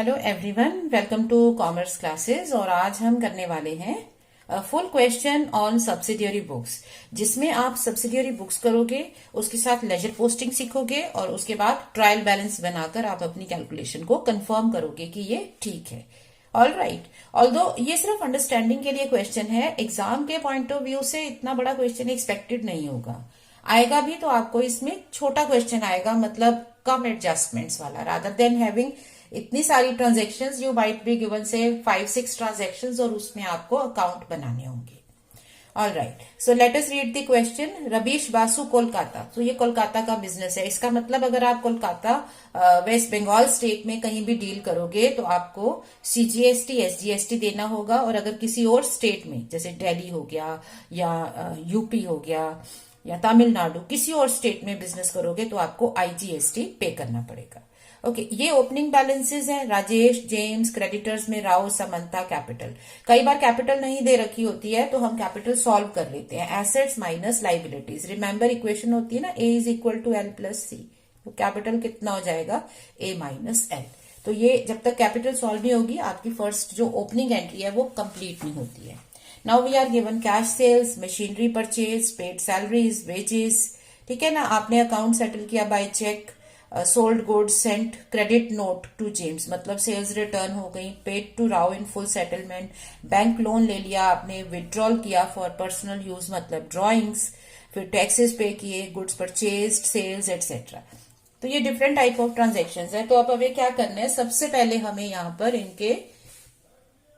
Hello everyone, welcome to commerce classes. और आज हम करने वाले हैं full question on subsidiary books, जिसमें आप सब्सिडियरी बुक्स करोगे, उसके साथ लेजर पोस्टिंग सीखोगे और उसके बाद ट्रायल बैलेंस बनाकर आप अपनी कैलकुलेशन को कंफर्म करोगे कि ये ठीक है। All right. ऑल्दो ये सिर्फ अंडरस्टैंडिंग के लिए क्वेश्चन है, एग्जाम के पॉइंट ऑफ व्यू से इतना बड़ा क्वेश्चन एक्सपेक्टेड नहीं होगा। आएगा भी तो आपको इसमें छोटा क्वेश्चन आएगा, मतलब कम एडजस्टमेंट्स वाला, रादर देन हैविंग इतनी सारी transactions. You might be given से 5-6 ट्रांजेक्शन्स और उसमें आपको अकाउंट बनाने होंगे। All right, so let us read the question. रबीश Basu Kolkata. तो ये कोलकाता का बिजनेस है। इसका मतलब अगर आप कोलकाता वेस्ट बंगाल स्टेट में कहीं भी डील करोगे तो आपको सीजीएसटी एसजीएसटी देना होगा, और अगर किसी और स्टेट में जैसे दिल्ली हो गया या यूपी हो गया या तमिलनाडु, किसी और स्टेट में बिजनेस करोगे तो आपको आईजीएसटी पे करना पड़ेगा। ओके, ये ओपनिंग बैलेंसेस हैं। राजेश, जेम्स, क्रेडिटर्स में राव, समंता, कैपिटल। कई बार कैपिटल नहीं दे रखी होती है तो हम कैपिटल सॉल्व कर लेते हैं। Assets minus liabilities. Remember equation होती है ना, A is equal to L plus C. तो कैपिटल कितना हो जाएगा, ए माइनस एल। तो ये जब तक कैपिटल सॉल्व नहीं होगी आपकी फर्स्ट जो ओपनिंग एंट्री है वो कंप्लीट नहीं होती है। Now we are given cash sales, machinery purchase, paid salaries, wages. ठीक है ना, आपने अकाउंट सेटल किया by cheque, sold goods, sent credit note to James, मतलब सेल्स रिटर्न हो गई। Paid to Rao in full settlement, bank loan ले लिया आपने, विड्रॉल किया फॉर पर्सनल यूज मतलब ड्रॉइंग्स, फिर टैक्सेस पे किए, गुड्स परचेज्ड, सेल्स एटसेट्रा। तो ये डिफरेंट टाइप ऑफ ट्रांजेक्शन है। तो अब हमें क्या करना है, सबसे पहले हमें यहाँ पर इनके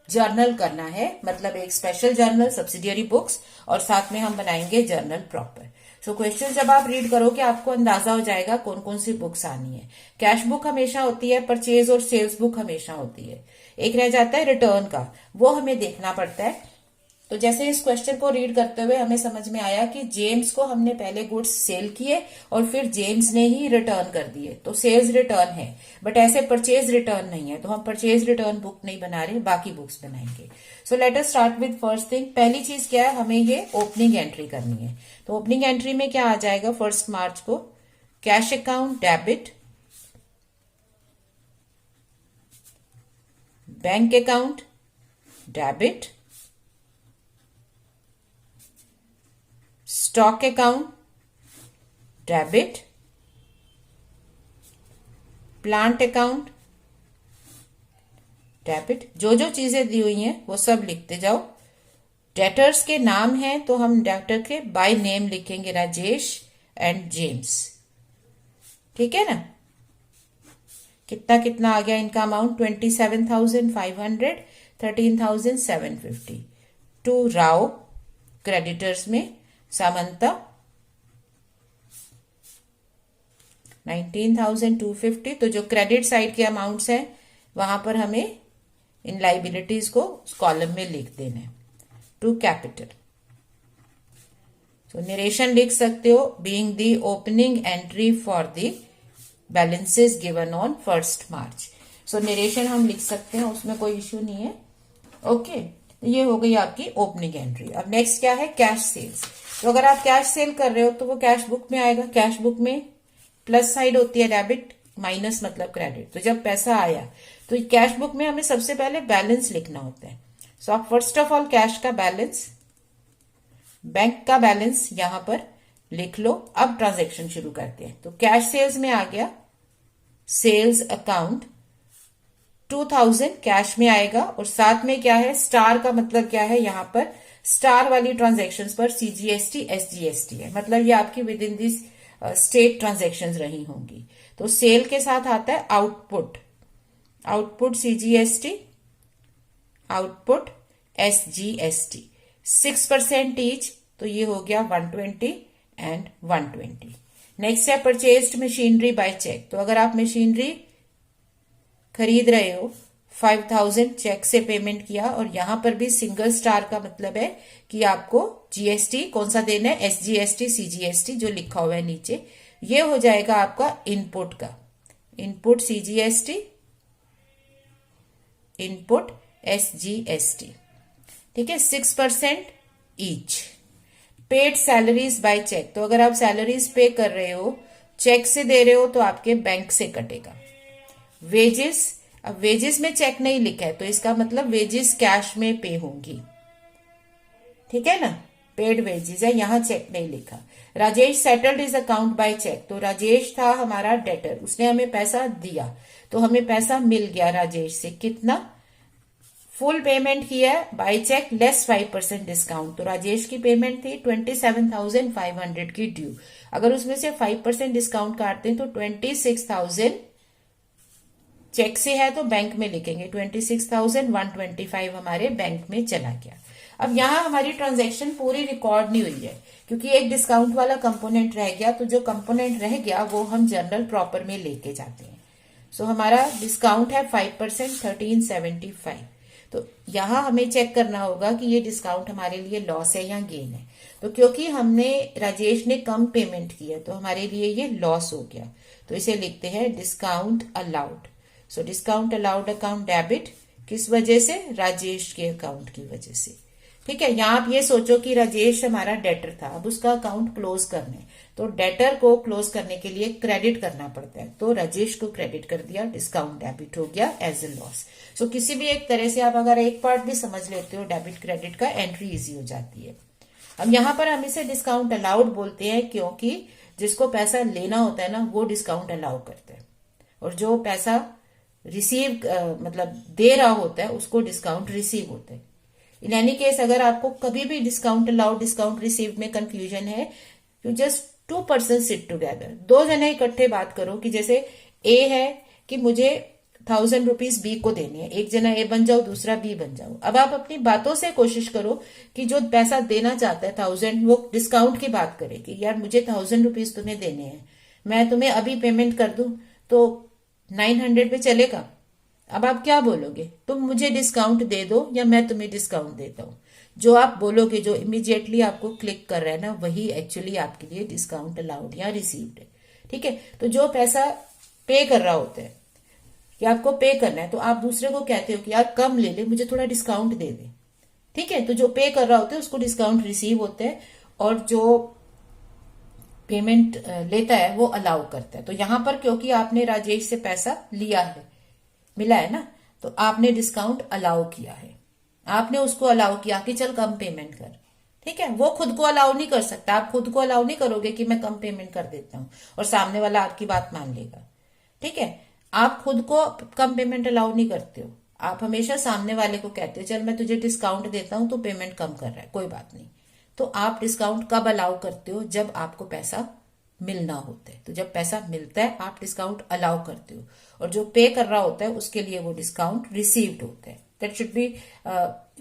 जर्नल करना है, मतलब एक स्पेशल जर्नल सब्सिडियरी बुक्स, और साथ में हम बनाएंगे जर्नल प्रॉपर। सो क्वेश्चन जब आप रीड करोगे आपको अंदाजा हो जाएगा कौन कौन सी बुक्स आनी है। कैश बुक हमेशा होती है, परचेज और सेल्स बुक हमेशा होती है। एक रह जाता है रिटर्न का, वो हमें देखना पड़ता है। तो जैसे इस क्वेश्चन को रीड करते हुए हमें समझ में आया कि जेम्स को हमने पहले गुड्स सेल किए और फिर जेम्स ने ही रिटर्न कर दिए, तो सेल्स रिटर्न है, बट ऐसे परचेज रिटर्न नहीं है, तो हम परचेज रिटर्न बुक नहीं बना रहे, बाकी बुक्स बनाएंगे। So let us start with first thing. पहली चीज क्या है, हमें ये ओपनिंग एंट्री करनी है। तो ओपनिंग एंट्री में क्या आ जाएगा, 1 मार्च को cash account debit, bank account debit, stock account debit, plant account debit. जो जो चीजें दी हुई हैं वो सब लिखते जाओ। डेटर्स के नाम हैं तो हम डेटर के बाय नेम लिखेंगे, राजेश एंड जेम्स। ठीक है ना। कितना कितना आ गया इनका अमाउंट, 27,500, 13,750। टू राव क्रेडिटर्स में सामंता 19,250। तो जो क्रेडिट साइड के अमाउंट्स हैं वहां पर हमें इन लाइबिलिटीज को कॉलम में लिख देना है। टू कैपिटल, तो नरेशन लिख सकते हो, being the opening entry for the balances given on 1 March. So narration हम लिख सकते हैं, उसमें कोई इश्यू नहीं है। ओके, तो ये हो गई आपकी ओपनिंग एंट्री। अब नेक्स्ट क्या है, कैश सेल्स। तो अगर आप कैश सेल कर रहे हो तो वो कैश बुक में आएगा। कैश बुक में प्लस साइड होती है डेबिट, माइनस मतलब क्रेडिट। तो जब पैसा आया तो कैश बुक में हमें सबसे पहले बैलेंस लिखना होता है। सो आप फर्स्ट ऑफ ऑल कैश का बैलेंस, बैंक का बैलेंस यहां पर लिख लो। अब ट्रांजेक्शन शुरू करते हैं। तो कैश सेल्स में आ गया सेल्स अकाउंट 2000 कैश में आएगा, और साथ में क्या है, स्टार का मतलब क्या है, यहां पर स्टार वाली ट्रांजेक्शन्स पर सीजीएसटी एसजीएसटी है, मतलब ये आपकी with in this state transactions रही होंगी। तो सेल के साथ आता है output, output CGST, output SGST, 6% each. तो ये हो गया 120 एंड 120। नेक्स्ट है परचेज्ड मशीनरी बाय चेक। तो अगर आप मशीनरी खरीद रहे हो, 5,000 चेक से पेमेंट किया, और यहां पर भी सिंगल स्टार का मतलब है कि आपको जीएसटी कौन सा देना है, एसजीएसटी सीजीएसटी जो लिखा हुआ है नीचे, ये हो जाएगा आपका इनपुट का, इनपुट सीजीएसटी, इनपुट एसजीएसटी। ठीक है, 6% each. Paid salaries by cheque. तो अगर आप सैलरीज पे कर रहे हो, चेक से दे रहे हो, तो आपके बैंक से कटेगा। वेजेस अब वेजेस में चेक नहीं लिखा है तो इसका मतलब वेजेस कैश में पे होंगी, ठीक है ना, पेड वेजेस है, यहाँ चेक नहीं लिखा। Rajesh settled is account by cheque, तो राजेश था हमारा डेटर, उसने हमें पैसा दिया, तो हमें पैसा मिल गया राजेश से, कितना, फुल पेमेंट किया है बाय चेक लेस 5% डिस्काउंट, तो राजेश की पेमेंट थी 27,500 की ड्यू, अगर उसमें से 5% डिस्काउंट काटते हैं तो 26,000 चेक से है तो बैंक में लिखेंगे, 26,125 हमारे बैंक में चला गया। अब यहाँ हमारी ट्रांजैक्शन पूरी रिकॉर्ड नहीं हुई है क्योंकि एक डिस्काउंट वाला कंपोनेंट रह गया, तो जो कंपोनेंट रह गया वो हम जनरल प्रॉपर में लेके जाते हैं। सो हमारा डिस्काउंट है 5%, 1375। तो यहाँ हमें चेक करना होगा कि ये डिस्काउंट हमारे लिए लॉस है या गेन है। तो क्योंकि हमने राजेश ने कम पेमेंट की है तो हमारे लिए ये लॉस हो गया, तो इसे लिखते हैं discount allowed. So discount allowed account debit, किस वजह से, राजेश के अकाउंट की वजह से, ठीक है। यहाँ आप ये सोचो कि राजेश हमारा डेटर था, अब उसका अकाउंट क्लोज करना है, तो डेटर को क्लोज करने के लिए क्रेडिट करना पड़ता है, तो राजेश को क्रेडिट कर दिया, डिस्काउंट डेबिट हो गया एज ए लॉस। सो किसी भी एक तरह से आप अगर एक पार्ट भी समझ लेते हो डेबिट क्रेडिट का, एंट्री इजी हो जाती है। अब यहाँ पर हम इसे डिस्काउंट अलाउड बोलते हैं क्योंकि जिसको पैसा लेना होता है ना वो डिस्काउंट अलाउ करता है, और जो पैसा रिसीव मतलब दे रहा होता है उसको डिस्काउंट रिसीव होता है। इन एनी केस अगर आपको कभी भी डिस्काउंट अलाउड डिस्काउंट रिसीव में कंफ्यूजन है, you just 2 person sit together, 2 जने इकट्ठे बात करो कि जैसे ए है कि मुझे 1,000 रुपीज बी को देने हैं, एक जना ए बन जाओ दूसरा बी बन जाओ। अब आप अपनी बातों से कोशिश करो कि जो पैसा देना चाहता है 1,000, वो डिस्काउंट की बात करे कि यार मुझे 1,000 रुपीज तुम्हें देने हैं, मैं तुम्हें अभी पेमेंट कर दूं तो 900 पे चलेगा। अब आप क्या बोलोगे, तुम मुझे डिस्काउंट दे दो या मैं तुम्हें डिस्काउंट देता हूं। जो आप बोलोगे, जो इमीडिएटली आपको क्लिक कर रहा है ना, वही एक्चुअली आपके लिए डिस्काउंट अलाउड या रिसीव्ड है, ठीक है। तो जो पैसा पे कर रहा होता है कि आपको पे करना है, तो आप दूसरे को कहते हो कि यार कम ले ले, मुझे थोड़ा डिस्काउंट दे दे, ठीक है। तो जो पे कर रहा होता है उसको डिस्काउंट रिसीव होता है, और जो पेमेंट लेता है वो अलाउ करता है। तो यहां पर क्योंकि आपने राजेश से पैसा लिया है, मिला है ना, तो आपने डिस्काउंट अलाउ किया है, आपने उसको अलाउ किया कि चल कम पेमेंट कर, ठीक है। वो खुद को अलाउ नहीं कर सकता, आप खुद को अलाउ नहीं करोगे कि मैं कम पेमेंट कर देता हूं और सामने वाला आपकी बात मान लेगा, ठीक है। आप खुद को कम पेमेंट अलाउ नहीं करते हो, आप हमेशा सामने वाले को कहते हो चल मैं तुझे डिस्काउंट देता हूं, तो पेमेंट कम कर रहा है, कोई बात नहीं। तो आप डिस्काउंट कब अलाउ करते हो, जब आपको पैसा मिलना होता है। तो जब पैसा मिलता है आप डिस्काउंट अलाउ करते हो, और जो पे कर रहा होता है उसके लिए वो डिस्काउंट रिसीव्ड होता है। That should be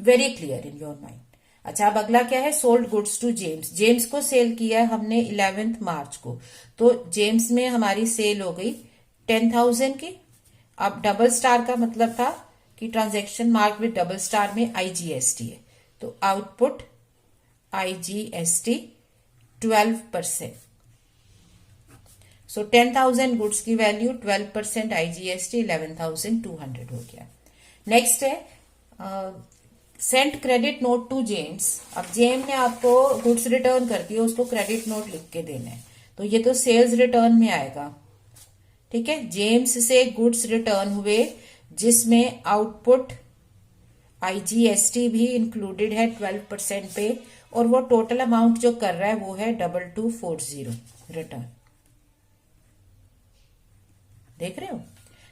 very clear in your mind. अच्छा, अब अगला क्या है, sold goods to James. James को सेल किया है हमने 11 मार्च को, तो जेम्स में हमारी सेल हो गई 10,000 की। अब डबल स्टार का मतलब था कि transaction mark with double star में IGST है, तो आउटपुट IGST 12%। सो 10,000 गुड्स की वैल्यू 12% IGST 11,200 हो गया। नेक्स्ट है sent credit note to James. अब जेम ने आपको गुड्स रिटर्न कर दिए, उसको क्रेडिट नोट लिख के देना है, तो ये तो सेल्स रिटर्न में आएगा, ठीक है। जेम्स से गुड्स रिटर्न हुए जिसमें आउटपुट IGST भी इंक्लूडेड है 12% पे, और वो टोटल अमाउंट जो कर रहा है वो है 2240 रिटर्न। देख रहे हो,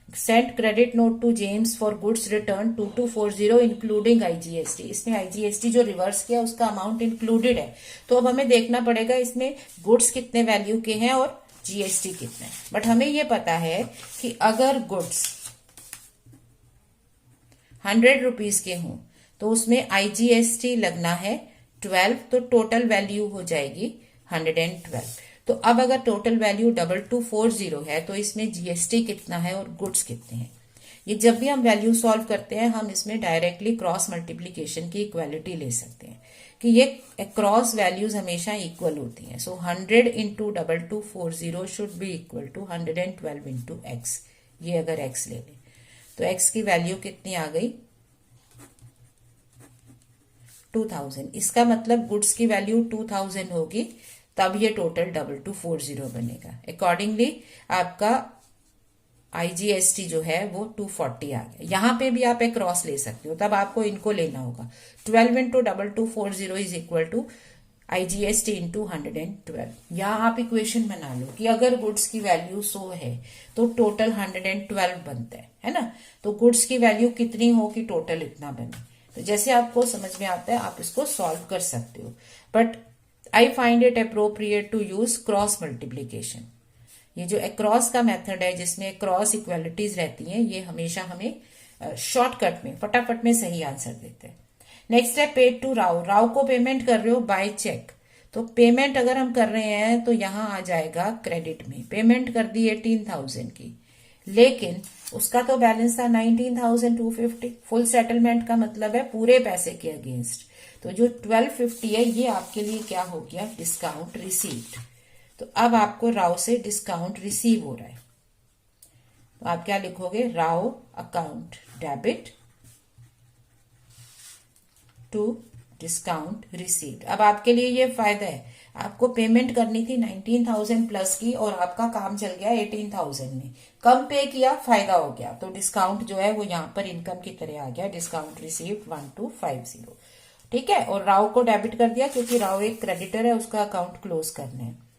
sent credit note to James for goods return 2240 including IGST। इसमें IGST जो रिवर्स किया उसका अमाउंट इंक्लूडेड है, तो अब हमें देखना पड़ेगा इसमें गुड्स कितने वैल्यू के हैं और GST कितने। बट हमें ये पता है कि अगर गुड्स 100 रुपीज के हों तो उसमें IGST लगना है 12, तो टोटल वैल्यू हो जाएगी 112। तो अब अगर टोटल वैल्यू 2240 है तो इसमें GST कितना है और गुड्स कितने हैं। ये जब भी हम वैल्यू सॉल्व करते हैं हम इसमें डायरेक्टली क्रॉस मल्टीप्लीकेशन की इक्वालिटी ले सकते हैं कि ये क्रॉस वैल्यूज हमेशा इक्वल होती हैं। So 100 into 2240 should be equal to 112 into x. ये अगर x ले लें तो x की वैल्यू कितनी आ गई, 2000। इसका मतलब गुड्स की वैल्यू 2000 होगी, तब ये टोटल 2240 बनेगा। अकॉर्डिंगली आपका IGST जो है वो 240 आ गया। यहां पे भी आप एक क्रॉस ले सकते हो, तब आपको इनको लेना होगा। 12 into 2240 is equal to IGST into 112। यहाँ आप इक्वेशन बना लो कि अगर गुड्स की वैल्यू 100 है तो टोटल 112 बनता है ना। तो गुड्स की वैल्यू कितनी हो कि टोटल इतना बने। तो जैसे आपको समझ में आता है आप इसको सॉल्व कर सकते हो, but I find it appropriate to use cross multiplication. ये जो अक्रॉस का मेथड है जिसमें क्रॉस इक्वालिटीज रहती हैं, ये हमेशा हमें शॉर्टकट में फटाफट में सही आंसर देते हैं। नेक्स्ट है पेड टू राव। राव को पेमेंट कर रहे हो बाय चेक, तो पेमेंट अगर हम कर रहे हैं तो यहां आ जाएगा क्रेडिट में। पेमेंट कर दी 18,000 की, लेकिन उसका तो बैलेंस था 19,250। फुल सेटलमेंट का मतलब है पूरे पैसे के अगेंस्ट। तो जो 1250 है ये आपके लिए क्या हो गया, डिस्काउंट रिसीव्ड। तो अब आपको राव से डिस्काउंट रिसीव हो रहा है, तो आप क्या लिखोगे, Rao account debit to discount received. अब आपके लिए ये फायदा है, आपको पेमेंट करनी थी 19,000 प्लस की और आपका काम चल गया 18,000 में, कम पे किया, फायदा हो गया। तो डिस्काउंट जो है वो यहाँ पर इनकम की तरह आ गया, डिस्काउंट रिसीव्ड 1250। ठीक है, और राव को डेबिट कर दिया क्योंकि राव एक क्रेडिटर है, उसका अकाउंट क्लोज करना है।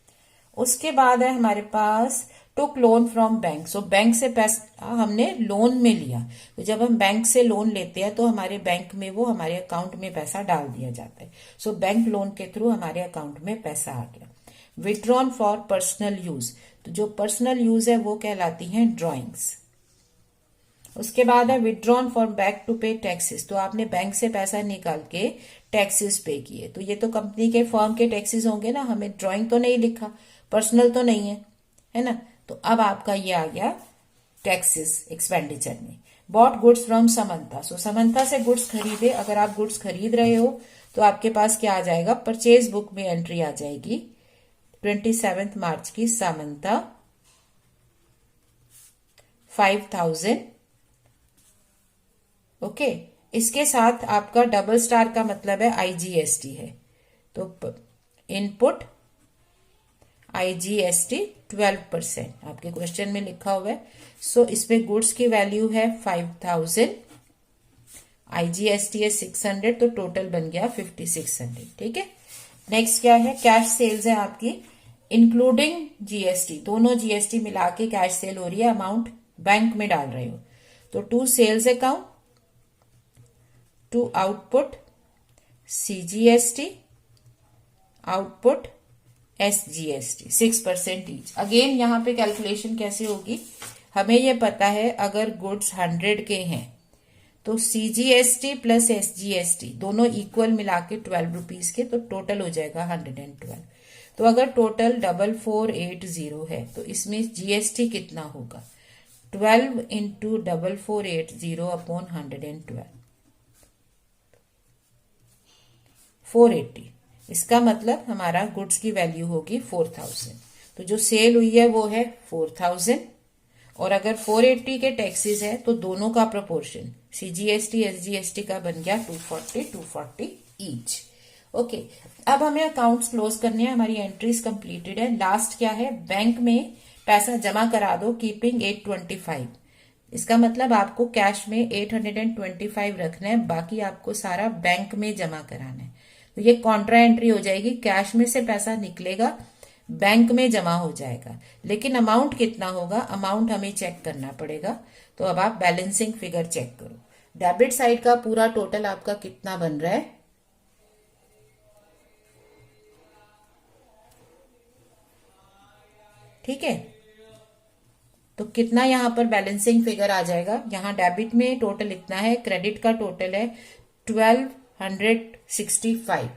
उसके बाद है हमारे पास took loan from bank. So bank से पैसा हमने लोन में लिया, तो जब हम बैंक से लोन लेते हैं तो हमारे बैंक में वो हमारे अकाउंट में पैसा डाल दिया जाता है। सो बैंक लोन के थ्रू हमारे अकाउंट में पैसा आ गया। विड्रॉन फॉर पर्सनल यूज, तो जो पर्सनल यूज है वो कहलाती हैं ड्रॉइंग्स। उसके बाद है विड्रॉन फॉर बैक टू पे टैक्सेस, तो आपने बैंक से पैसा निकाल के टैक्सेस पे किए। तो ये तो कंपनी के फर्म के टैक्सेस होंगे ना, हमें ड्राइंग तो नहीं लिखा, पर्सनल तो नहीं है ना। तो अब आपका ये आ गया टैक्सेस एक्सपेंडिचर में। बॉट गुड्स फ्रॉम समंता, सो समंता से गुड्स खरीदे। अगर आप गुड्स खरीद रहे हो तो आपके पास क्या आ जाएगा, परचेज बुक में एंट्री आ जाएगी 27 मार्च की, समंता 5,000। ओके, इसके साथ आपका डबल स्टार का मतलब है IGST है, तो इनपुट IGST 12% आपके क्वेश्चन में लिखा हुआ है। सो इसमें गुड्स की वैल्यू है 5,000, IGST है 600, तो टोटल बन गया 5,600। ठीक है, नेक्स्ट क्या है, कैश सेल्स है आपकी इंक्लूडिंग GST, दोनों GST मिला के कैश सेल हो रही है, अमाउंट बैंक में डाल रहे हो। तो to sales account, to output CGST, output SGST 6% each. Again यहाँ पे कैलकुलेशन कैसे होगी, हमें ये पता है अगर गुड्स 100 के हैं तो CGST प्लस SGST दोनों इक्वल मिला के 12 रुपीज के, तो टोटल हो जाएगा 112। तो अगर टोटल 4480 है तो इसमें GST कितना होगा, 12 इंटू 4480 अपॉन 112, 480। इसका मतलब हमारा गुड्स की वैल्यू होगी 4,000। तो जो सेल हुई है वो है 4,000, और अगर 480 के टैक्सेस है तो दोनों का प्रोपोर्शन CGST SGST का बन गया 240 ईच। ओके, अब हमें अकाउंट्स क्लोज करने हैं, हमारी एंट्रीज कंप्लीटेड है। लास्ट क्या है, बैंक में पैसा जमा करा दो कीपिंग 825। इसका मतलब आपको कैश में 825 रखना है, बाकी आपको सारा बैंक में जमा कराना है। तो ये कॉन्ट्रा एंट्री हो जाएगी, कैश में से पैसा निकलेगा, बैंक में जमा हो जाएगा, लेकिन अमाउंट कितना होगा, अमाउंट हमें चेक करना पड़ेगा। तो अब आप बैलेंसिंग फिगर चेक करो, डेबिट साइड का पूरा टोटल आपका कितना बन रहा है, ठीक है। तो कितना यहां पर बैलेंसिंग फिगर आ जाएगा, यहां डेबिट में टोटल इतना है, क्रेडिट का टोटल है 1265।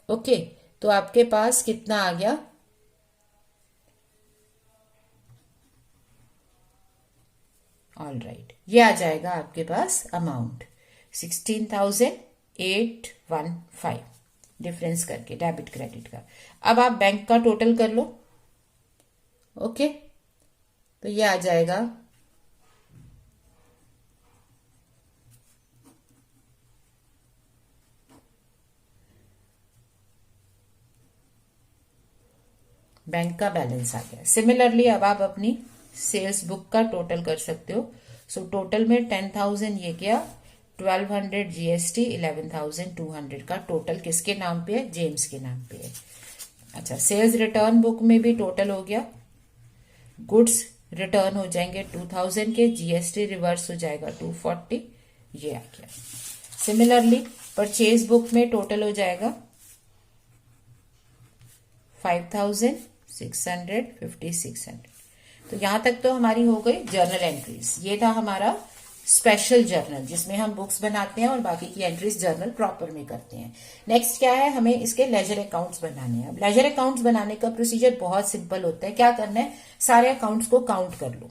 ओके, तो आपके पास कितना आ गया, ऑल राइट, ये आ जाएगा आपके पास अमाउंट 16,815 डिफरेंस करके डेबिट क्रेडिट का। अब आप बैंक का टोटल कर लो। ओके, तो ये आ जाएगा बैंक का बैलेंस आ गया। सिमिलरली अब आप अपनी सेल्स बुक का टोटल कर सकते हो। सो टोटल में 10,000 ये गया, 1200 जीएसटी, 11,200 का टोटल किसके नाम पे है? जेम्स के नाम पे है। अच्छा, सेल्स रिटर्न बुक में भी टोटल हो गया। गुड्स रिटर्न हो जाएंगे 2000 के, जीएसटी रिवर्स हो जाएगा 240, ये आ गया। सिमिलरली परचेज बुक में टोटल हो जाएगा 5,600, 5,600। तो यहां तक तो हमारी हो गई जर्नल एंट्रीज। ये था हमारा स्पेशल जर्नल जिसमें हम बुक्स बनाते हैं और बाकी की एंट्रीज जर्नल प्रॉपर में करते हैं। नेक्स्ट क्या है, हमें इसके लेजर अकाउंट्स बनाने हैं। अब लेजर अकाउंट्स बनाने का प्रोसीजर बहुत सिंपल होता है। क्या करना है, सारे अकाउंट्स को काउंट कर लो।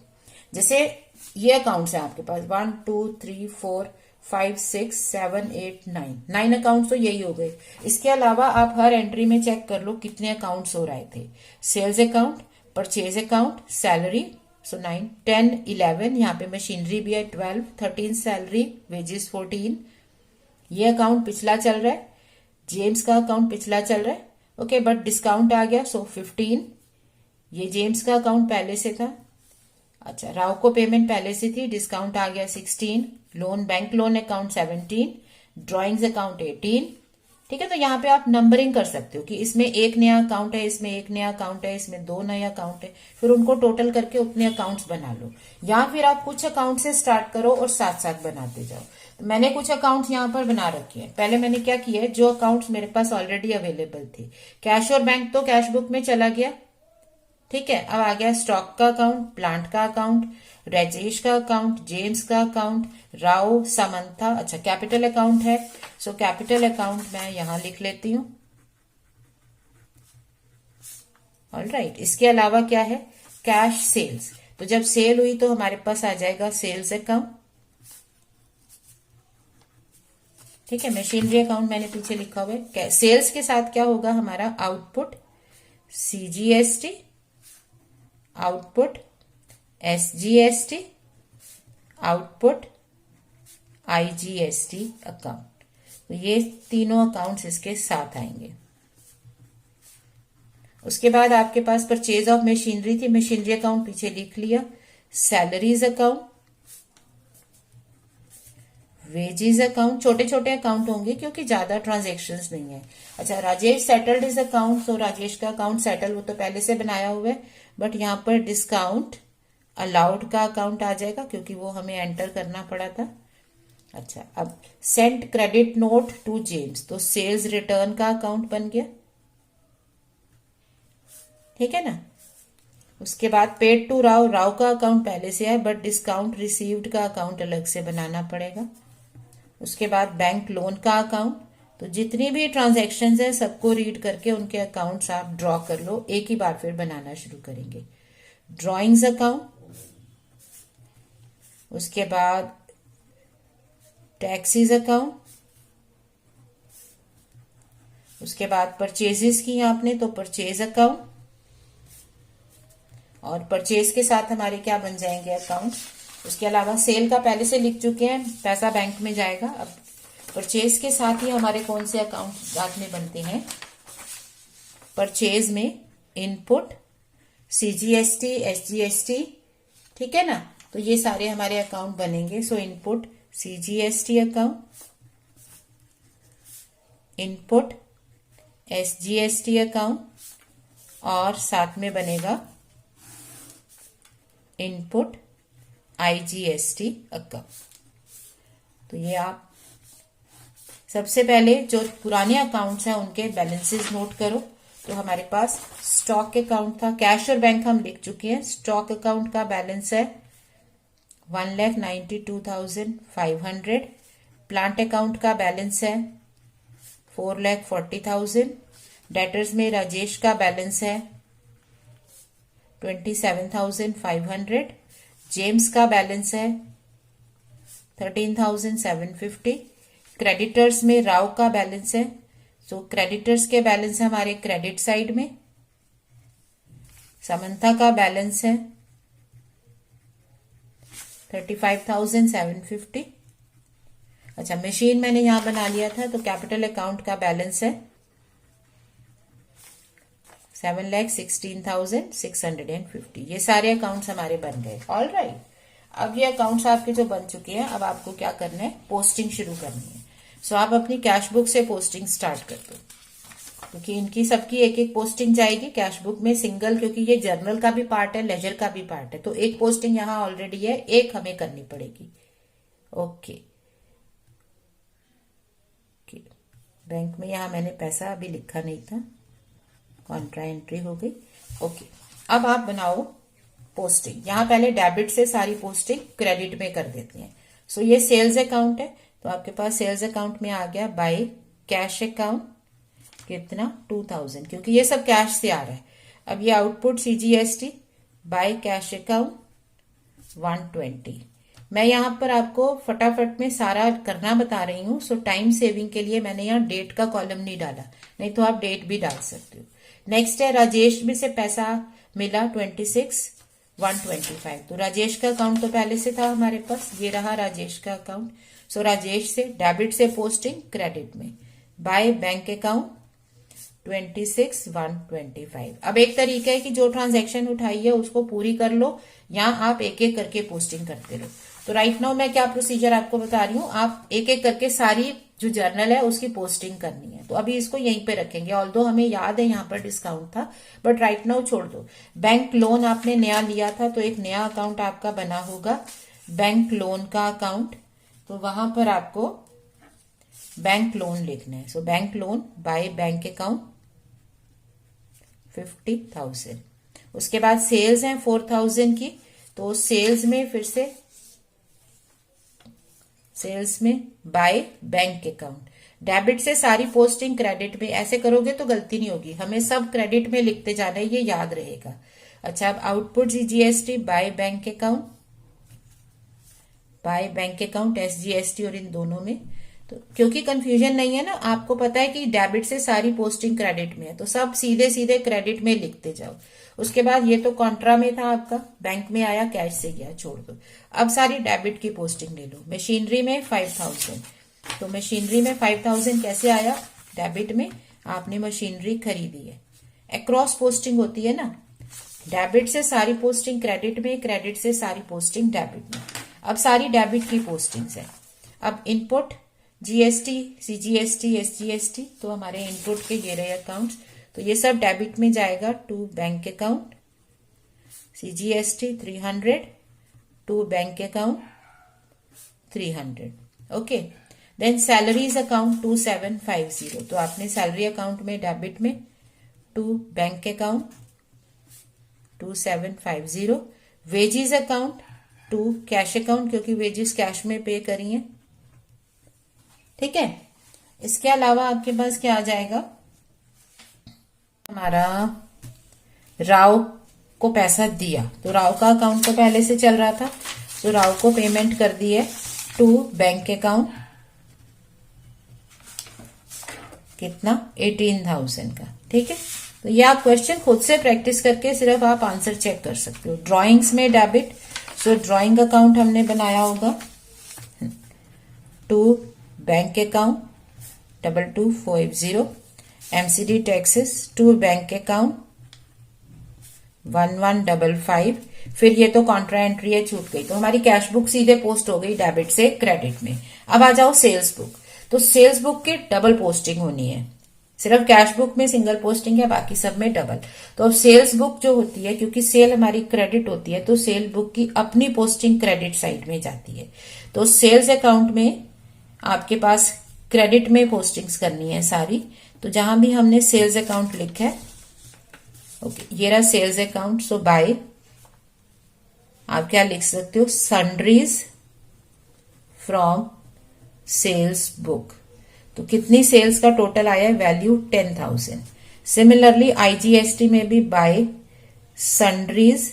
जैसे ये अकाउंट्स है आपके पास 1 2 3 4 5 6 7 8 9 अकाउंट्स, तो यही हो गए। इसके अलावा आप हर एंट्री में चेक कर लो कितने अकाउंट्स हो रहे थे। Sales account, purchase account, salary, so 9 10 11, यहाँ पे मशीनरी भी है 12 13, सैलरी, वेजेस 14। ये अकाउंट पिछला चल रहा है, जेम्स का अकाउंट पिछला चल रहा है, ओके, बट डिस्काउंट आ गया सो 15। ये जेम्स का अकाउंट पहले से था। अच्छा, राव को पेमेंट पहले से थी, डिस्काउंट आ गया 16। Loan, bank loan account 17, drawings account 18। ठीक है, तो यहाँ पे आप नंबरिंग कर सकते हो कि इसमें एक नया अकाउंट है, इसमें एक नया अकाउंट है, इसमें 2 नए अकाउंट है, फिर उनको टोटल करके उतने अकाउंट्स बना लो। या फिर आप कुछ अकाउंट से स्टार्ट करो और साथ साथ बनाते जाओ। तो मैंने कुछ अकाउंट्स यहाँ पर बना रखे हैं। पहले मैंने क्या किया है, जो अकाउंट्स मेरे पास ऑलरेडी अवेलेबल थे, कैश और बैंक तो कैश बुक में चला गया। ठीक है, अब आ गया स्टॉक का अकाउंट, प्लांट का अकाउंट, राजेश का अकाउंट, जेम्स का अकाउंट, राव, समंथा। अच्छा, कैपिटल अकाउंट है, सो कैपिटल अकाउंट मैं यहां लिख लेती हूं। ऑलराइट, इसके अलावा क्या है, कैश सेल्स। तो जब सेल हुई तो हमारे पास आ जाएगा सेल्स अकाउंट। ठीक है, मशीनरी अकाउंट मैंने पीछे लिखा हुआ है। सेल्स के साथ क्या होगा हमारा, output, CGST, output, SGST, output, IGST account. तो ये तीनों अकाउंट्स इसके साथ आएंगे। उसके बाद आपके पास परचेज ऑफ मशीनरी थी, मशीनरी अकाउंट पीछे लिख लिया। सैलरीज अकाउंट, वेजेस अकाउंट, छोटे छोटे अकाउंट होंगे क्योंकि ज्यादा ट्रांजेक्शन्स नहीं है। अच्छा, राजेश सेटल्ड इज अकाउंट, तो राजेश का अकाउंट सेटल, वो तो पहले से बनाया हुआ है, बट यहां पर डिस्काउंट अलाउड का अकाउंट आ जाएगा क्योंकि वो हमें एंटर करना पड़ा था। अच्छा, अब sent credit note to James, तो सेल्स रिटर्न का अकाउंट बन गया। ठीक है ना। उसके बाद पेड टू राव, राव का अकाउंट पहले से है बट डिस्काउंट रिसीव्ड का अकाउंट अलग से बनाना पड़ेगा। उसके बाद बैंक लोन का अकाउंट, तो जितनी भी ट्रांजैक्शंस है सबको रीड करके उनके अकाउंट्स आप ड्रॉ कर लो, एक ही बार फिर बनाना शुरू करेंगे। ड्रॉइंग्स अकाउंट, उसके बाद टैक्सीज अकाउंट, उसके बाद परचेजेस की आपने तो परचेज अकाउंट, और परचेज के साथ हमारे क्या बन जाएंगे अकाउंट। उसके अलावा सेल का पहले से लिख चुके हैं, पैसा बैंक में जाएगा। अब परचेज के साथ ही हमारे कौन से अकाउंट साथ में बनते हैं, परचेज में इनपुट, सीजीएसटी, एसजीएसटी। ठीक है ना, तो ये सारे हमारे अकाउंट बनेंगे। सो input CGST account, input SGST account, और साथ में बनेगा इनपुट आईजीएसटी अकाउंट। तो ये आप सबसे पहले जो पुराने अकाउंट्स हैं उनके बैलेंसेस नोट करो। तो हमारे पास स्टॉक अकाउंट था, कैश और बैंक हम लिख चुके हैं। स्टॉक अकाउंट का बैलेंस है 1,92,500। प्लांट अकाउंट का बैलेंस है 4,40,000। डेटर्स में राजेश का बैलेंस है 27,500। जेम्स का बैलेंस है 13,750। क्रेडिटर्स में राव का बैलेंस है, सो क्रेडिटर्स के बैलेंस है हमारे क्रेडिट साइड में। समंथा का बैलेंस है 35,750। अच्छा, मशीन मैंने यहां बना लिया था, तो कैपिटल अकाउंट का बैलेंस है 7,16,650। ये सारे अकाउंट्स हमारे बन गए। ऑल राइट, अब ये अकाउंट्स आपके जो बन चुके हैं, अब आपको क्या करना है, पोस्टिंग शुरू करनी है। सो आप अपनी कैश बुक से पोस्टिंग स्टार्ट कर दो, क्योंकि इनकी सबकी एक एक पोस्टिंग जाएगी कैश बुक में सिंगल, क्योंकि ये जर्नल का भी पार्ट है, लेजर का भी पार्ट है। तो एक पोस्टिंग यहाँ ऑलरेडी है, एक हमें करनी पड़ेगी। ओके, बैंक में यहाँ मैंने पैसा अभी लिखा नहीं था, कॉन्ट्रा एंट्री हो गई। ओके, अब आप बनाओ पोस्टिंग। यहाँ पहले डेबिट से सारी पोस्टिंग क्रेडिट में कर देते हैं। सो ये सेल्स अकाउंट है, तो आपके पास सेल्स अकाउंट में आ गया बाय कैश अकाउंट, कितना 2000, क्योंकि ये सब कैश से आ रहा है। अब ये output CGST by cash account 120। मैं यहाँ पर आपको फटाफट में सारा करना बता रही हूँ, सो टाइम सेविंग के लिए मैंने यहाँ डेट का कॉलम नहीं डाला, नहीं तो आप डेट भी डाल सकते हो। नेक्स्ट है राजेश में से पैसा मिला 26,125। तो राजेश का अकाउंट तो पहले से था हमारे पास, ये रहा राजेश का अकाउंट। सो राजेश से डेबिट से पोस्टिंग क्रेडिट में बाय बैंक अकाउंट 26,125। अब एक तरीका है कि जो ट्रांजैक्शन उठाई है उसको पूरी कर लो, या आप एक एक करके पोस्टिंग करते रहो। तो राइट नाउ मैं क्या प्रोसीजर आपको बता रही हूँ, आप एक एक करके सारी जो जर्नल है उसकी पोस्टिंग करनी है। तो अभी इसको यहीं पे रखेंगे, ऑल्दो हमें याद है यहाँ पर डिस्काउंट था, बट राइट नाउ छोड़ दो। बैंक लोन आपने नया लिया था, तो एक नया अकाउंट आपका बना होगा बैंक लोन का अकाउंट, तो वहां पर आपको बैंक लोन लिखना है। So bank loan by bank account 50,000। उसके बाद सेल्स है 4,000 की, तो सेल्स में फिर से सेल्स में बाय बैंक अकाउंट। डेबिट से सारी पोस्टिंग क्रेडिट में, ऐसे करोगे तो गलती नहीं होगी, हमें सब क्रेडिट में लिखते जाना है, ये याद रहेगा। अच्छा, अब output GST by bank account, by bank account SGST, और इन दोनों में तो क्योंकि कंफ्यूजन नहीं है ना, आपको पता है कि डेबिट से सारी पोस्टिंग क्रेडिट में है, तो सब सीधे सीधे क्रेडिट में लिखते जाओ। उसके बाद ये तो कॉन्ट्रा में था आपका, बैंक में आया, कैश से गया, छोड़ दो। अब सारी डेबिट की पोस्टिंग ले लो। मशीनरी में 5,000, तो मशीनरी में 5,000 कैसे आया, डेबिट में आपने मशीनरी खरीदी है। अक्रॉस पोस्टिंग होती है ना, डेबिट से सारी पोस्टिंग क्रेडिट में, क्रेडिट से सारी पोस्टिंग डेबिट में। अब सारी डेबिट की पोस्टिंग्स है। अब इनपुट GST, CGST, SGST, तो हमारे इनपुट के ये रहे अकाउंट्स, तो ये सब डेबिट में जाएगा to bank account, CGST 300 to bank account 300। Okay, then salaries account 2750, तो आपने सैलरी अकाउंट में डेबिट में to bank account 2750। Wages account to cash account, क्योंकि वेजेस कैश में पे करी है, ठीक है। इसके अलावा आपके पास क्या आ जाएगा, हमारा राव को पैसा दिया, तो राव का अकाउंट तो पहले से चल रहा था, तो राव को पेमेंट कर दी है टू बैंक अकाउंट, कितना 18,000 का, ठीक है। तो ये आप क्वेश्चन खुद से प्रैक्टिस करके सिर्फ आप आंसर चेक कर सकते हो। ड्राइंग्स में डेबिट, सो ड्राइंग अकाउंट हमने बनाया होगा to bank account 2250। MCD taxes to bank account 1155। फिर ये तो कॉन्ट्रा एंट्री है, छूट गई, तो हमारी कैश बुक सीधे पोस्ट हो गई डेबिट से क्रेडिट में। अब आ जाओ सेल्स बुक, तो सेल्स बुक की डबल पोस्टिंग होनी है, सिर्फ कैश बुक में सिंगल पोस्टिंग है, बाकी सब में डबल। तो अब सेल्स बुक जो होती है, क्योंकि सेल हमारी क्रेडिट होती है, तो सेल बुक की अपनी पोस्टिंग क्रेडिट साइड में जाती है। तो सेल्स अकाउंट में आपके पास क्रेडिट में पोस्टिंग्स करनी है सारी, तो जहां भी हमने सेल्स अकाउंट लिखा है, ओके, ये रहा सेल्स अकाउंट। सो बाय आप क्या लिख सकते हो, सन्ड्रीज फ्रॉम सेल्स बुक, तो कितनी सेल्स का टोटल आया है, वैल्यू 10,000। सिमिलरली IGST में भी by sundries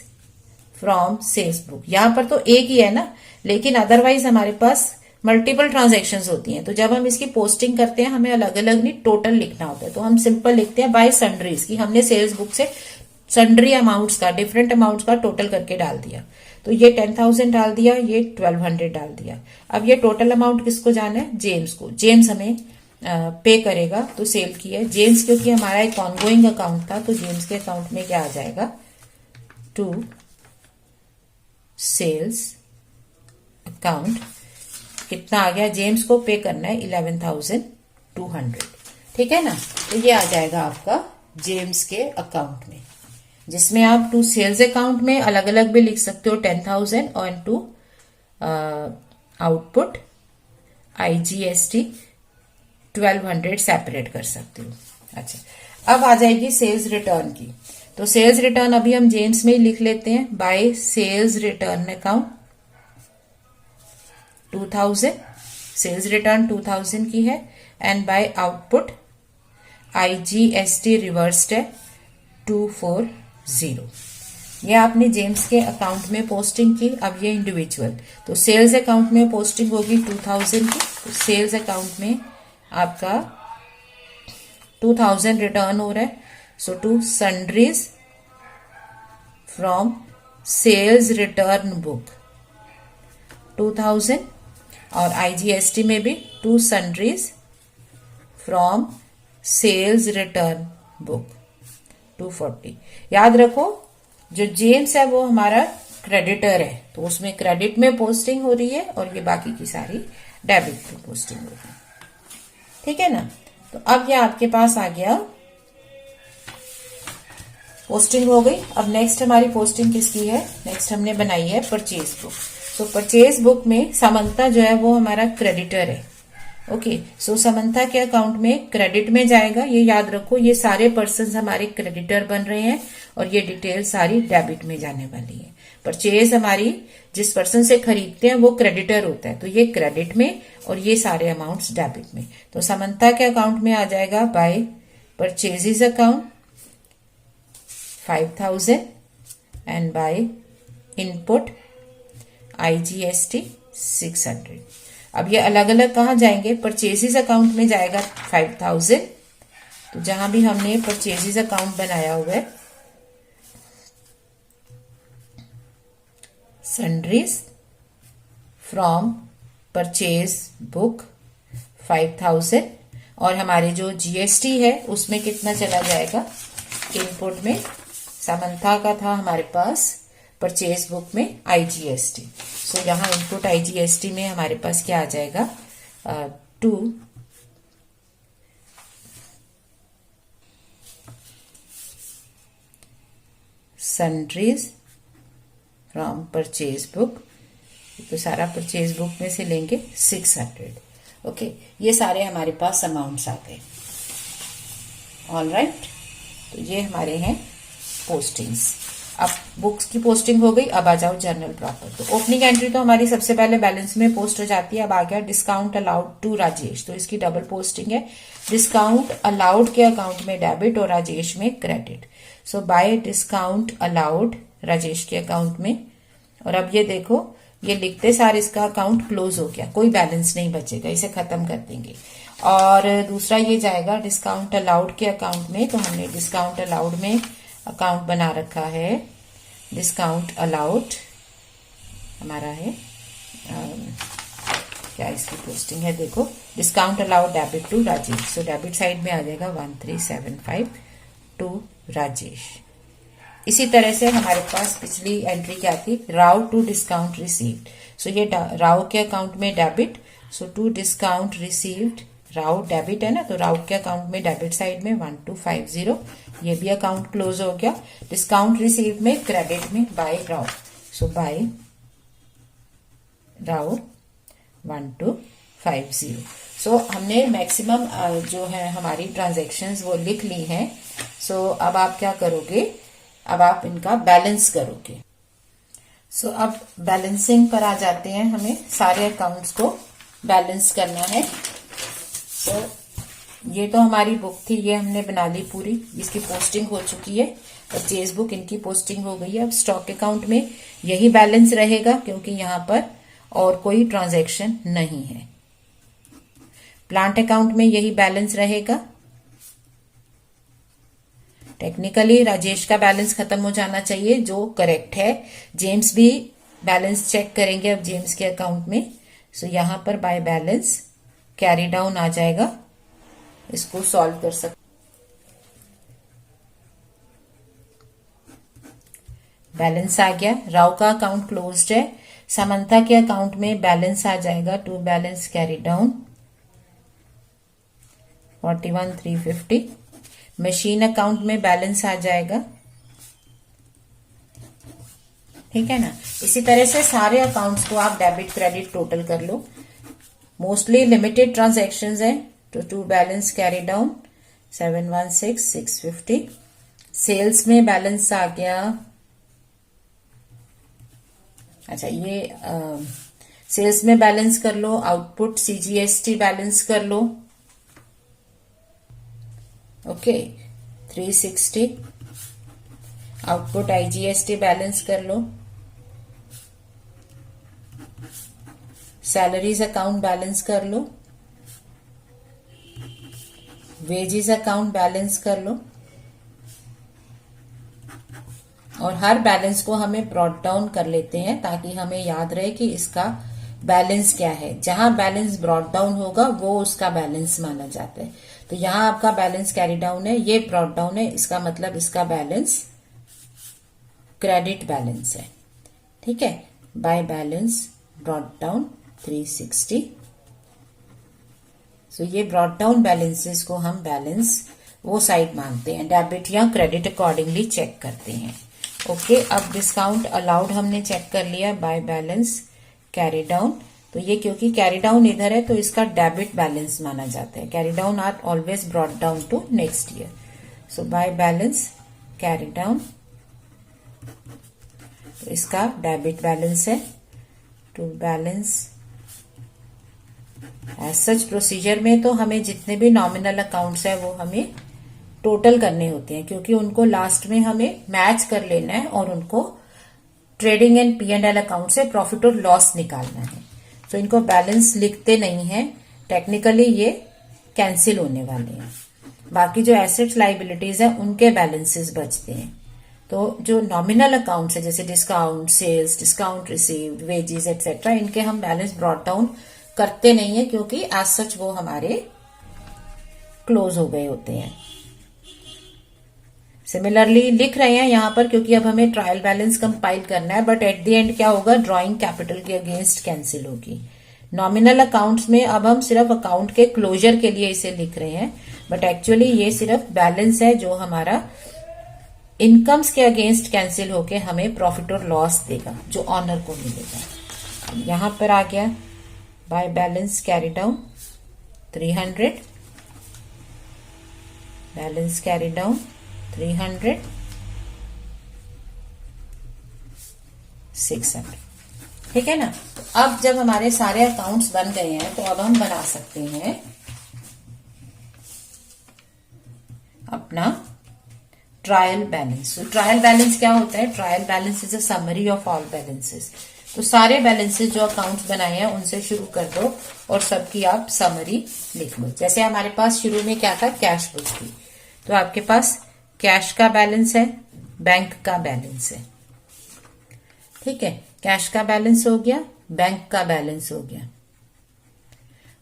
from sales book, यहां पर तो एक ही है ना, लेकिन अदरवाइज हमारे पास मल्टीपल ट्रांजैक्शंस होती हैं, तो जब हम इसकी पोस्टिंग करते हैं हमें अलग अलग नहीं टोटल लिखना होता है, तो हम सिंपल लिखते हैं बाय सन्ड्रीज की, हमने सेल्स बुक से सन्ड्री अमाउंट्स का, डिफरेंट अमाउंट्स का टोटल करके डाल दिया। तो ये 10,000 डाल दिया, ये 1200 डाल दिया। अब ये टोटल अमाउंट किसको जाना है, जेम्स को। जेम्स हमें पे करेगा तो सेल की है। जेम्स क्योंकि हमारा एक ऑनगोइंग अकाउंट था तो जेम्स के अकाउंट में क्या आ जाएगा, टू सेल्स अकाउंट। कितना आ गया, जेम्स को पे करना है 11,200, ठीक है ना। तो ये आ जाएगा आपका जेम्स के अकाउंट में, जिसमें आप टू सेल्स अकाउंट में अलग अलग भी लिख सकते हो 10,000 और टू आउटपुट IGST 1200 सेपरेट कर सकते हो। अच्छा, अब आ जाएगी सेल्स रिटर्न की। तो सेल्स रिटर्न अभी हम जेम्स में ही लिख लेते हैं, by sales return account 2000, sales return 2000 की है, and by output IGST reversed है 240। ये आपने जेम्स के अकाउंट में पोस्टिंग की। अब ये इंडिविजुअल, तो सेल्स अकाउंट में पोस्टिंग होगी 2000 की, तो सेल्स अकाउंट में आपका 2000 रिटर्न हो रहा है। So to sundries from sales return book 2000, और IGST में भी to sundries from sales return book 240। याद रखो जो जेम्स है वो हमारा क्रेडिटर है, तो उसमें क्रेडिट में पोस्टिंग हो रही है और ये बाकी की सारी डेबिट में पोस्टिंग हो रही है, ठीक है ना। तो अब ये आपके पास आ गया, पोस्टिंग हो गई। अब नेक्स्ट हमारी पोस्टिंग किसकी है, नेक्स्ट हमने बनाई है परचेज बुक। सो परचेज बुक में समंता जो है वो हमारा क्रेडिटर है। ओके, सो समंता के अकाउंट में क्रेडिट में जाएगा, ये याद रखो। ये सारे पर्सन हमारे क्रेडिटर बन रहे हैं और ये डिटेल सारी डेबिट में जाने वाली है। परचेज हमारी जिस पर्सन से खरीदते हैं वो क्रेडिटर होता है, तो ये क्रेडिट में और ये सारे अमाउंट्स डेबिट में। तो समंता के अकाउंट में आ जाएगा by purchases account 5000 and by input IGST 600। अब ये अलग अलग कहाँ जाएंगे, परचेजेस अकाउंट में जाएगा 5000, तो जहां भी हमने परचेजेस अकाउंट बनाया हुआ है, सन्ड्रीज फ्रॉम परचेज बुक 5000, और हमारे जो GST है उसमें कितना चला जाएगा, इनपुट में समंथा का था हमारे पास परचेज बुक में IGST। सो यहाँ इनपुट IGST में हमारे पास क्या आ जाएगा, to sundries from purchase book, तो सारा परचेज बुक में से लेंगे 600। ओके, ये सारे हमारे पास अमाउंट्स आ गए। ऑल राइट, तो ये हमारे हैं पोस्टिंग्स। अब बुक्स की पोस्टिंग हो गई, अब आ जाओ जर्नल प्रॉपर। तो ओपनिंग एंट्री तो हमारी सबसे पहले बैलेंस में पोस्ट हो जाती है। अब आ गया डिस्काउंट अलाउड टू राजेश, तो इसकी डबल पोस्टिंग है। डिस्काउंट अलाउड के अकाउंट में डेबिट और राजेश में क्रेडिट। सो बाय डिस्काउंट अलाउड राजेश के अकाउंट में, और अब ये देखो ये लिखते सार इसका अकाउंट क्लोज हो गया, कोई बैलेंस नहीं बचेगा, इसे खत्म कर देंगे। और दूसरा ये जाएगा डिस्काउंट अलाउड के अकाउंट में, तो हमने डिस्काउंट अलाउड में अकाउंट बना रखा है। डिस्काउंट अलाउड हमारा है क्या इसकी पोस्टिंग है, देखो discount allowed debit to Rajesh. So debit side में आ जाएगा 1375 टू राजेश। इसी तरह से हमारे पास पिछली एंट्री क्या थी, Rao to discount received. So ये राव के अकाउंट में debit, so to discount received, Rao debit है ना, तो राव के अकाउंट में डेबिट साइड में 1250, ये भी अकाउंट क्लोज हो गया। डिस्काउंट रिसीव्ड में क्रेडिट में बाय राव, सो बाय राव 1250। सो हमने मैक्सिमम जो है हमारी ट्रांजैक्शंस वो लिख ली हैं। सो अब आप क्या करोगे, अब आप इनका बैलेंस करोगे। सो अब बैलेंसिंग पर आ जाते हैं, हमें सारे अकाउंट्स को बैलेंस करना है। सो ये तो हमारी बुक थी, ये हमने बना ली पूरी, इसकी पोस्टिंग हो चुकी है। परचेज बुक इनकी पोस्टिंग हो गई है। अब स्टॉक अकाउंट में यही बैलेंस रहेगा क्योंकि यहाँ पर और कोई ट्रांजैक्शन नहीं है। प्लांट अकाउंट में यही बैलेंस रहेगा। टेक्निकली राजेश का बैलेंस खत्म हो जाना चाहिए, जो करेक्ट है। जेम्स भी बैलेंस चेक करेंगे अब जेम्स के अकाउंट में। सो यहां पर बाय बैलेंस कैरी डाउन आ जाएगा इसको सॉल्व कर सकते। बैलेंस आ गया, राव का अकाउंट क्लोज्ड है, समंता के अकाउंट में बैलेंस आ जाएगा, to balance carry down 41,350। Machine account में बैलेंस आ जाएगा, ठीक है ना। इसी तरह से सारे अकाउंट्स को आप डेबिट क्रेडिट टोटल कर लो। मोस्टली लिमिटेड ट्रांजैक्शंस है, तो to balance carry down 716,650। Sales में बैलेंस आ गया, अच्छा ये सेल्स में बैलेंस कर लो, आउटपुट सीजीएसटी बैलेंस कर लो, ओके 360। आउटपुट आईजीएसटी बैलेंस कर लो, सैलरीज अकाउंट बैलेंस कर लो, वेजेस अकाउंट बैलेंस कर लो, और हर बैलेंस को हमें ब्रॉट डाउन कर लेते हैं ताकि हमें याद रहे कि इसका बैलेंस क्या है। जहां बैलेंस ब्रॉट डाउन होगा वो उसका बैलेंस माना जाता है। तो यहां आपका बैलेंस कैरी डाउन है, ये ब्रॉट डाउन है, इसका मतलब इसका बैलेंस क्रेडिट बैलेंस है, ठीक है। By balance brought down 360। सो ये ब्रॉट डाउन बैलेंसेस को हम बैलेंस वो साइड मानते हैं, डेबिट या क्रेडिट अकॉर्डिंगली चेक करते हैं, ओके। अब डिस्काउंट अलाउड हमने चेक कर लिया, बाय बैलेंस कैरी डाउन। तो ये क्योंकि कैरी डाउन इधर है तो इसका डेबिट बैलेंस माना जाता है। Carry down are always brought down to next year. So by balance carry down, तो इसका डेबिट बैलेंस है, to balance. As such procedure में तो हमें जितने भी नॉमिनल अकाउंट्स है वो हमें टोटल करने होते हैं, क्योंकि उनको लास्ट में हमें मैच कर लेना है और उनको ट्रेडिंग एंड P&L अकाउंट से प्रॉफिट और लॉस निकालना है। तो इनको बैलेंस लिखते नहीं है, टेक्निकली ये कैंसिल होने वाले हैं। बाकी जो एसेट्स लाइबिलिटीज है उनके बैलेंसेस बचते हैं। तो जो नॉमिनल अकाउंट्स है जैसे discount sales, discount received, wages etcetera, इनके हम बैलेंस ब्रॉट डाउन करते नहीं है क्योंकि एज सच वो हमारे क्लोज हो गए होते हैं। सिमिलरली लिख रहे हैं यहां पर क्योंकि अब हमें ट्रायल बैलेंस कंपाइल करना है, बट एट द एंड क्या होगा, ड्रॉइंग कैपिटल के अगेंस्ट कैंसिल होगी। नॉमिनल अकाउंट्स में अब हम सिर्फ अकाउंट के क्लोजर के लिए इसे लिख रहे हैं, बट एक्चुअली ये सिर्फ बैलेंस है जो हमारा इनकम्स के अगेंस्ट कैंसिल होके हमें प्रॉफिट और लॉस देगा, जो ऑनर को मिलेगा। यहां पर आ गया bye balance carry down 300, balance carry down 300, 600, ठीक है ना। तो अब जब हमारे सारे अकाउंट्स बन गए हैं तो अब हम बना सकते हैं अपना ट्रायल बैलेंस। तो ट्रायल बैलेंस क्या होता है, trial balance is a summary of all balances. तो सारे बैलेंसेस जो अकाउंट्स बनाए हैं उनसे शुरू कर दो और सबकी आप समरी लिख लो। जैसे हमारे पास शुरू में क्या था, कैश बुक थी, तो आपके पास कैश का बैलेंस है, बैंक का बैलेंस है, ठीक है। कैश का बैलेंस हो गया, बैंक का बैलेंस हो गया।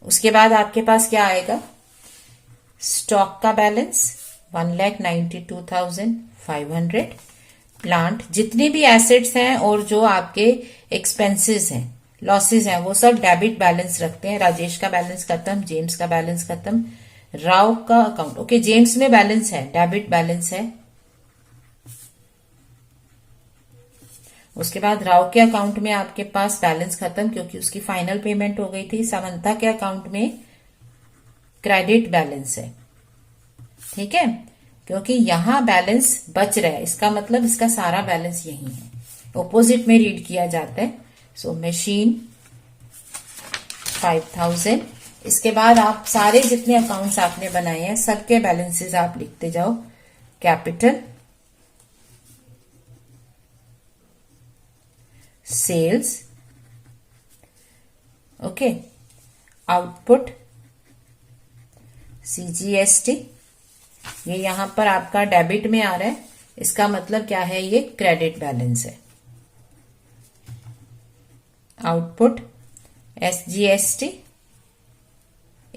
उसके बाद आपके पास क्या आएगा, स्टॉक का बैलेंस 1,92,500, प्लांट, जितनी भी एसेट्स हैं और जो आपके एक्सपेंसेस हैं, लॉसेस हैं, वो सब डेबिट बैलेंस रखते हैं। राजेश का बैलेंस खत्म, जेम्स का बैलेंस खत्म, राव का अकाउंट, ओके जेम्स में बैलेंस है, डेबिट बैलेंस है। उसके बाद राव के अकाउंट में आपके पास बैलेंस खत्म क्योंकि उसकी फाइनल पेमेंट हो गई थी। समंता के अकाउंट में क्रेडिट बैलेंस है, ठीक है, क्योंकि यहां बैलेंस बच रहा है, इसका मतलब इसका सारा बैलेंस यही है, ऑपोजिट में रीड किया जाता है। So machine 5,000। इसके बाद आप सारे जितने अकाउंट्स आपने बनाए हैं सबके बैलेंसेस आप लिखते जाओ। Capital, sales, okay, output, CGST, ये यहां पर आपका डेबिट में आ रहा है, इसका मतलब क्या है, ये क्रेडिट बैलेंस है। आउटपुट, एसजीएसटी,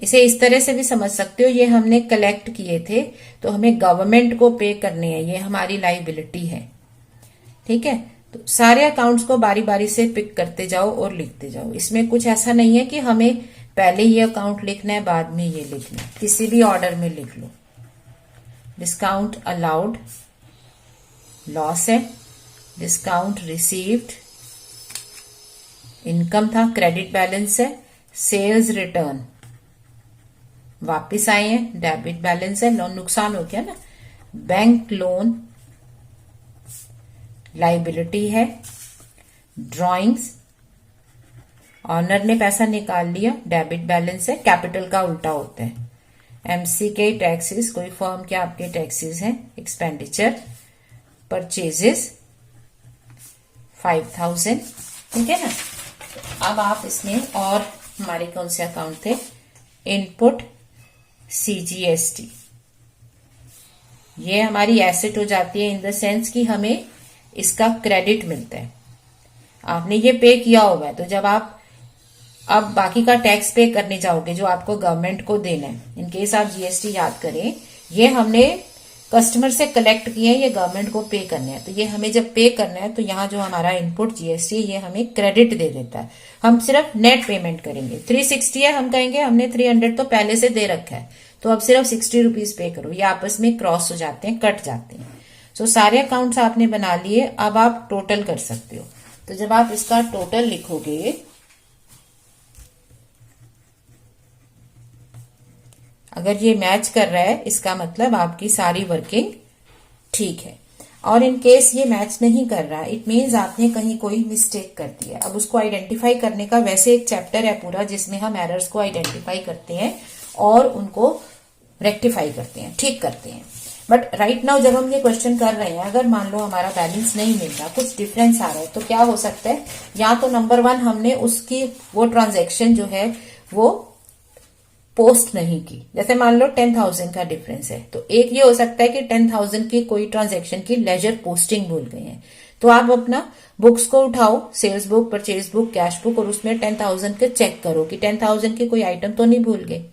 इसे इस तरह से भी समझ सकते हो, ये हमने कलेक्ट किए थे तो हमें गवर्नमेंट को पे करने हैं, ये हमारी लाइबिलिटी है। ठीक है, तो सारे अकाउंट्स को बारी बारी से पिक करते जाओ और लिखते जाओ। इसमें कुछ ऐसा नहीं है कि हमें पहले ये अकाउंट लिखना है बाद में ये लिखना है, किसी भी ऑर्डर में लिख लो। डिस्काउंट अलाउड लॉस है, डिस्काउंट रिसीव्ड इनकम था, क्रेडिट बैलेंस है, सेल्स रिटर्न वापिस आए हैं, डेबिट बैलेंस है, लोन नुकसान हो गया ना, बैंक लोन लाइबिलिटी है, ड्राइंग्स ऑनर ने पैसा निकाल लिया, डेबिट बैलेंस है, कैपिटल का उल्टा होता है, एमसी के टैक्सेस, कोई फर्म के आपके टैक्सेस हैं, एक्सपेंडिचर, परचेजेस 5000। ठीक है ना। अब आप इसमें और हमारे कौन से अकाउंट थे, इनपुट सीजीएसटी, ये हमारी एसेट हो जाती है इन द सेंस कि हमें इसका क्रेडिट मिलता है। आपने ये पे किया होगा है, तो जब आप अब बाकी का टैक्स पे करने जाओगे जो आपको गवर्नमेंट को देना है, इनकेस आप जीएसटी याद करें, ये हमने कस्टमर से कलेक्ट किए हैं, ये गवर्नमेंट को पे करने हैं। तो ये हमें जब पे करना है तो यहाँ जो हमारा इनपुट जीएसटी ये हमें क्रेडिट दे देता है, हम सिर्फ नेट पेमेंट करेंगे। 360 है, हम कहेंगे हमने 300 तो पहले से दे रखा है, तो अब सिर्फ 60 रुपीज पे करो। ये आपस में क्रॉस हो जाते हैं, कट जाते हैं। सो सारे अकाउंट्स आपने बना लिए, अब आप टोटल कर सकते हो। तो जब आप इसका टोटल लिखोगे, अगर ये मैच कर रहा है इसका मतलब आपकी सारी वर्किंग ठीक है, और इन केस ये मैच नहीं कर रहा, इट मीन्स आपने कहीं कोई मिस्टेक कर दी है। अब उसको आइडेंटिफाई करने का वैसे एक चैप्टर है पूरा जिसमें हम एरर्स को आइडेंटिफाई करते हैं और उनको रेक्टिफाई करते हैं, ठीक करते हैं। बट राइट नाउ जब हम ये क्वेश्चन कर रहे हैं, अगर मान लो हमारा बैलेंस नहीं मिल रहा, कुछ डिफरेंस आ रहा है, तो क्या हो सकता है, या तो नंबर 1 हमने उसकी वो ट्रांजेक्शन जो है वो पोस्ट नहीं की। जैसे मान लो 10,000 का डिफरेंस है, तो एक ये हो सकता है कि 10,000 की कोई ट्रांजैक्शन की लेजर पोस्टिंग भूल गए हैं। तो आप अपना बुक्स को उठाओ, sales book, purchase book, cash book, और उसमें 10,000 के चेक करो कि 10,000 की कोई आइटम तो नहीं भूल गए।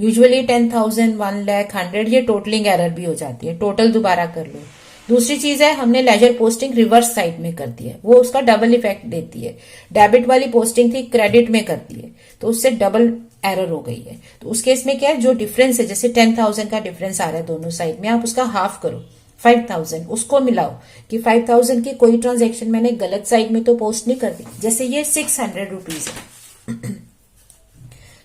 यूजुअली 10,000, 1 लाख, 100 ये टोटलिंग एरर भी हो जाती है, टोटल दोबारा कर लो। दूसरी चीज है, हमने लेजर पोस्टिंग रिवर्स साइड में कर दी है, वो उसका डबल इफेक्ट देती है। डेबिट वाली पोस्टिंग थी, क्रेडिट में कर दी है, तो उससे डबल एरर हो गई है। तो उस केस में क्या है, जो डिफरेंस है, जैसे 10,000 का डिफरेंस आ रहा है दोनों साइड में, आप उसका हाफ करो, 5,000, उसको मिलाओ कि 5,000 की कोई ट्रांजेक्शन मैंने गलत साइड में तो पोस्ट नहीं कर दी। जैसे ये 600 रुपीज है,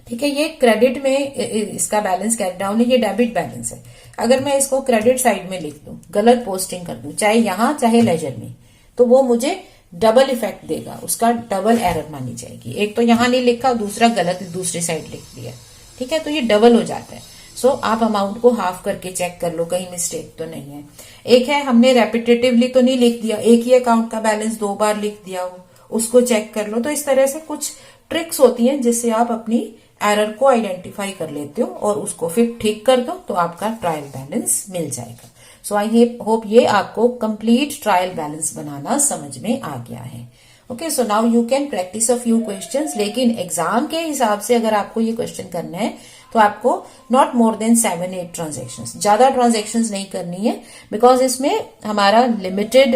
ठीक है, ये क्रेडिट में इसका बैलेंस कैरी डाउन है, ये डेबिट बैलेंस है। अगर मैं इसको क्रेडिट साइड में लिख दूं, गलत पोस्टिंग कर दूं, चाहे यहां चाहे लेजर में, तो वो मुझे डबल इफेक्ट देगा, उसका डबल एरर मानी जाएगी। एक तो यहां नहीं लिखा, दूसरा गलत दूसरी साइड लिख दिया, ठीक है, तो ये डबल हो जाता है। सो आप अमाउंट को हाफ करके चेक कर लो कहीं मिस्टेक तो नहीं है। एक है, हमने रेपिटेटिवली तो नहीं लिख दिया, एक ही अकाउंट का बैलेंस 2 बार लिख दिया हो, उसको चेक कर लो। तो इस तरह से कुछ ट्रिक्स होती हैं जिससे आप अपनी एरर को आइडेंटिफाई कर लेते हो और उसको फिर ठीक कर दो, तो आपका ट्रायल बैलेंस मिल जाएगा। सो आई होप ये आपको कंप्लीट ट्रायल बैलेंस बनाना समझ में आ गया है। Okay, so now you can practice a few questions, लेकिन एग्जाम के हिसाब से अगर आपको ये क्वेश्चन करना है तो आपको नॉट मोर देन 7-8 ट्रांजेक्शंस, ज्यादा ट्रांजेक्शंस नहीं करनी है, बिकॉज इसमें हमारा लिमिटेड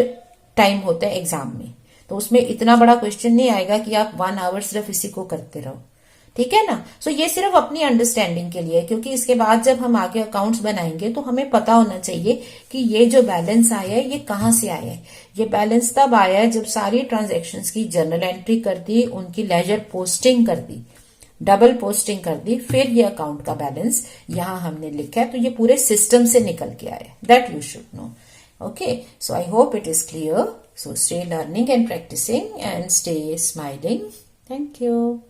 टाइम होता है एग्जाम में, तो उसमें इतना बड़ा क्वेश्चन नहीं आएगा कि आप 1 आवर सिर्फ इसी को करते रहो, ठीक है ना। सो ये सिर्फ अपनी अंडरस्टैंडिंग के लिए है, क्योंकि इसके बाद जब हम आगे अकाउंट्स बनाएंगे तो हमें पता होना चाहिए कि ये जो बैलेंस आया है ये कहाँ से आया है। ये बैलेंस तब आया है जब सारी ट्रांजैक्शंस की जर्नल एंट्री कर दी, उनकी लेजर पोस्टिंग कर दी, डबल पोस्टिंग कर दी, फिर ये अकाउंट का बैलेंस यहां हमने लिखा है, तो ये पूरे सिस्टम से निकल के आया, that you should know. Okay, so I hope it is clear. So stay learning and practising and stay smiling. Thank you.